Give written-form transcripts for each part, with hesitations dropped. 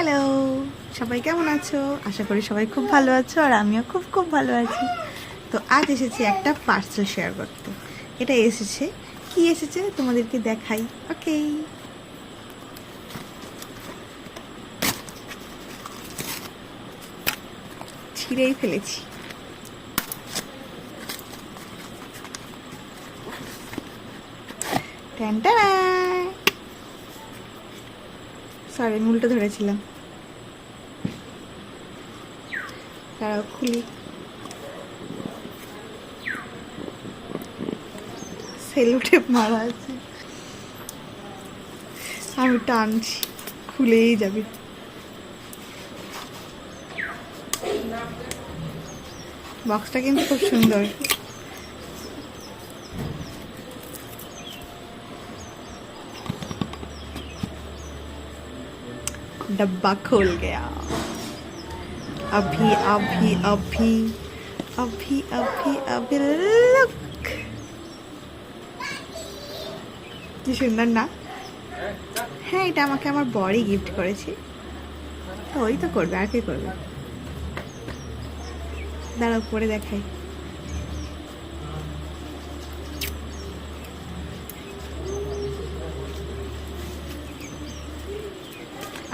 Hello, সবাই কেমন আছো? আশা করি সবাই খুব ভালো আছো, আর আমিও খুব খুব ভালো আছি। তো আজ এসেছি একটা পার্সেল শেয়ার করতে। এটা এসেছে, কি এসেছে তোমাদেরকে দেখাই। ওকে, ছিঁড়েই ফেলেছি। সরি, আমি উল্টো ধরেছিলাম। তারাও খুলি, সেলো টেপ মারা আছে, আমি টানছি, খুলেই যাবে। বক্সটা কিন্তু খুব সুন্দর। डब्बा खोल गया। अभी अभी अभी अभी अभी अभी लुक, কি সুন্দর না? হ্যাঁ, এটা আমাকে আমার বড়ই গিফট করেছে। তো ওই তো করবে, আর কি করবে। দাঁড়াও পরে দেখাই।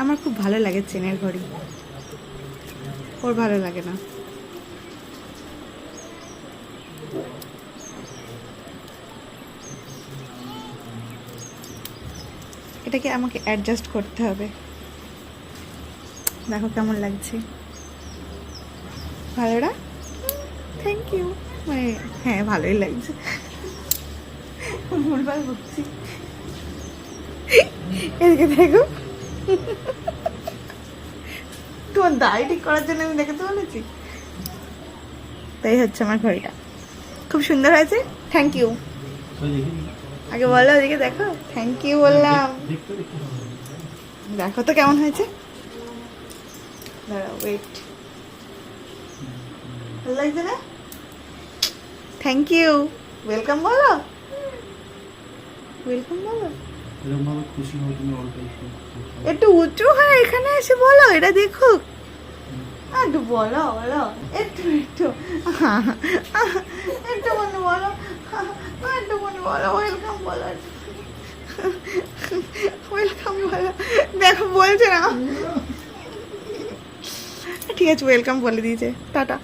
আমার খুব ভালো লাগে চেনের ঘড়ি, ওর ভালো লাগে না। এটাকে আমাকে অ্যাডজাস্ট করতে হবে। দেখো কেমন লাগছে, ভালো না? Thank you. মানে হ্যাঁ, ভালোই লাগছে। ভুলভাল বলছি, এদিকে দেখো। তোমার দাড়ি ঠিক করার জন্য আমি দেখাতে বলেছি। তাই হচ্ছে আমার ঘড়িটা, খুব সুন্দর হয়েছে। Thank you. আগে বলো, ওদিকে দেখো। থ্যাংক ইউ বললাম, দেখো তো কেমন হয়েছে। দাঁড়াও, ওয়েট। ভালো লাগছে না? Thank you. ওয়েলকাম বলো, ওয়েলকাম বলো। একটু উঁচু হয়, এখানে এসে বলো, এটা দেখুক। একটু বলো বলো, একটু একটু একটু মনে বলো, একটু মনে বলো। ওয়েলকাম বলো, ওয়েলকাম বলো। দেখো বলছে না। ঠিক আছে, ওয়েলকাম বলে দিয়েছে। টাটা।